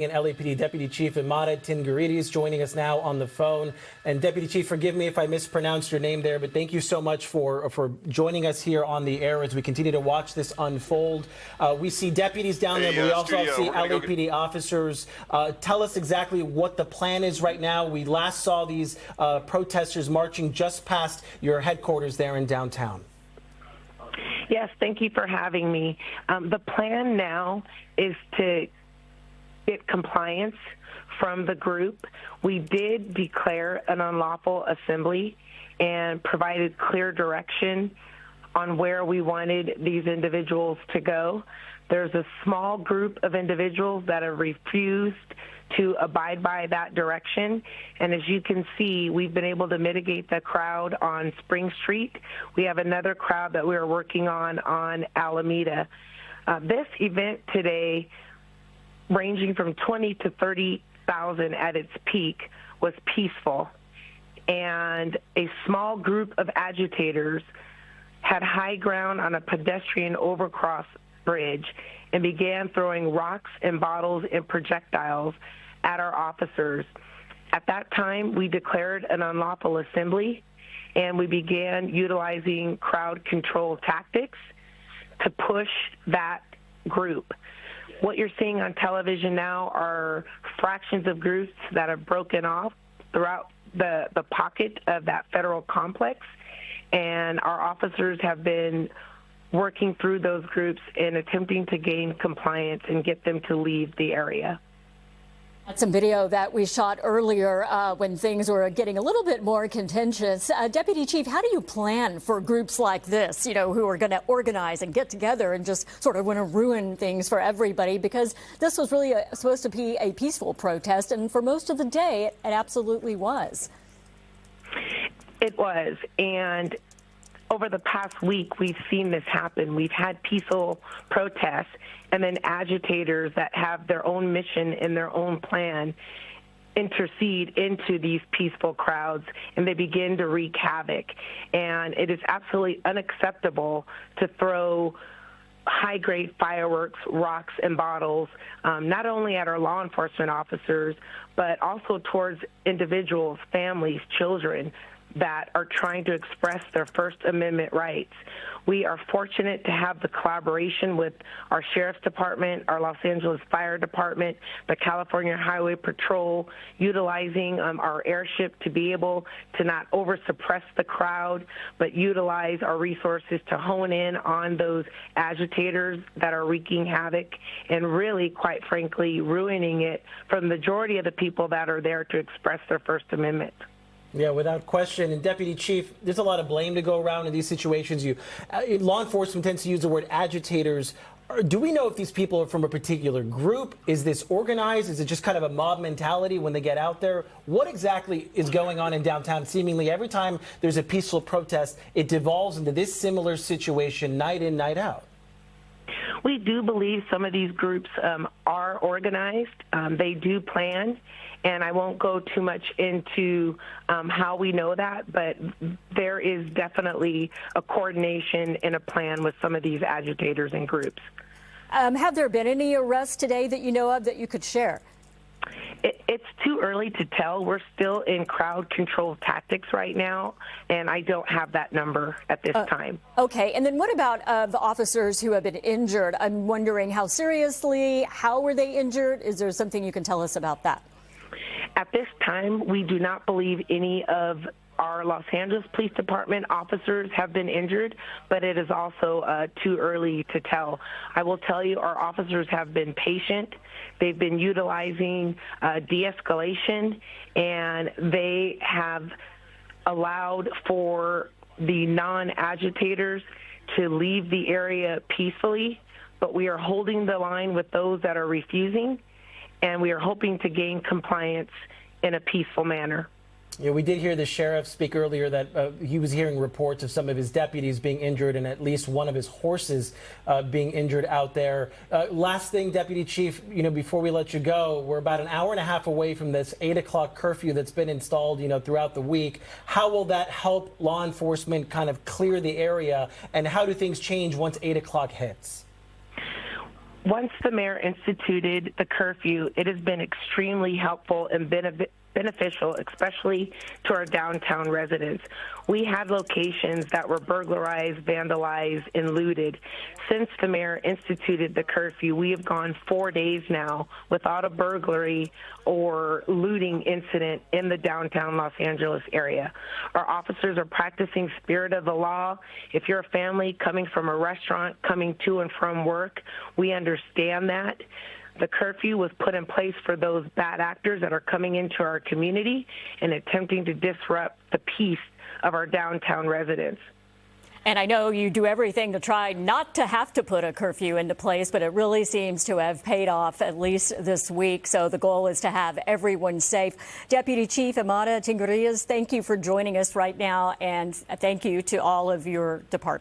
And LAPD Deputy Chief Emada Tingirides joining us now on the phone. And Deputy Chief, forgive me if I mispronounced your name there, but thank you so much for joining us here on the air as we continue to watch this unfold. We see deputies down there, but we also see LAPD officers. Tell us exactly what the plan is right now. We last saw these protesters marching just past your headquarters there in downtown. Yes, thank you for having me. The plan now is to get compliance from the group. We did declare an unlawful assembly and provided clear direction on where we wanted these individuals to go. There's a small group of individuals that have refused to abide by that direction. And as you can see, we've been able to mitigate the crowd on Spring Street. We have another crowd that we're working on Alameda. This event today, ranging from 20 to 30,000 at its peak, was peaceful. And a small group of agitators had high ground on a pedestrian overcross bridge and began throwing rocks and bottles and projectiles at our officers. At that time, we declared an unlawful assembly, and we began utilizing crowd control tactics to push that group. What you're seeing on television now are fractions of groups that have broken off throughout the pocket of that federal complex, and our officers have been working through those groups and attempting to gain compliance and get them to leave the area. That's some video that we shot earlier when things were getting a little bit more contentious. Deputy Chief, how do you plan for groups like this, who are going to organize and get together and just sort of want to ruin things for everybody? Because this was really supposed to be a peaceful protest, and for most of the day, it absolutely was. It was, and over the past week, we've seen this happen. We've had peaceful protests and then agitators that have their own mission and their own plan intercede into these peaceful crowds, and they begin to wreak havoc. And it is absolutely unacceptable to throw high-grade fireworks, rocks, and bottles, not only at our law enforcement officers, but also towards individuals, families, children that are trying to express their First Amendment rights. We are fortunate to have the collaboration with our Sheriff's Department, our Los Angeles Fire Department, the California Highway Patrol, utilizing our airship to be able to not over-suppress the crowd, but utilize our resources to hone in on those agitators that are wreaking havoc and really, quite frankly, ruining it for the majority of the people that are there to express their First Amendment. Yeah, without question. And Deputy Chief, there's a lot of blame to go around in these situations. Law enforcement tends to use the word agitators. Do we know if these people are from a particular group? Is this organized? Is it just kind of a mob mentality when they get out there? What exactly is going on in downtown? Seemingly every time there's a peaceful protest, it devolves into this similar situation night in, night out. We do believe some of these groups are organized. They do plan. And I won't go too much into how we know that, but there is definitely a coordination and a plan with some of these agitators and groups. Have there been any arrests today that you know of that you could share? It's too early to tell. We're still in crowd control tactics right now, and I don't have that number at this time. Okay, and then what about the officers who have been injured? I'm wondering how seriously, how were they injured? Is there something you can tell us about that? At this time, we do not believe any of our Los Angeles Police Department officers have been injured, but it is also too early to tell. I will tell you our officers have been patient. They've been utilizing de-escalation, and they have allowed for the non-agitators to leave the area peacefully, but we are holding the line with those that are refusing, and we are hoping to gain compliance in a peaceful manner. Yeah, we did hear the sheriff speak earlier that he was hearing reports of some of his deputies being injured and at least one of his horses being injured out there. Last thing, Deputy Chief, before we let you go, we're about an hour and a half away from this 8 o'clock curfew that's been installed, throughout the week. How will that help law enforcement kind of clear the area, and how do things change once 8 o'clock hits? Once the mayor instituted the curfew, it has been extremely helpful and beneficial, especially to our downtown residents. We had locations that were burglarized, vandalized, and looted. Since the mayor instituted the curfew, we have gone 4 days now without a burglary or looting incident in the downtown Los Angeles area. Our officers are practicing spirit of the law. If you're a family coming from a restaurant, coming to and from work, we understand that. The curfew was put in place for those bad actors that are coming into our community and attempting to disrupt the peace of our downtown residents. And I know you do everything to try not to have to put a curfew into place, but it really seems to have paid off, at least this week. So the goal is to have everyone safe. Deputy Chief Emada Tingirides, thank you for joining us right now, and thank you to all of your departments.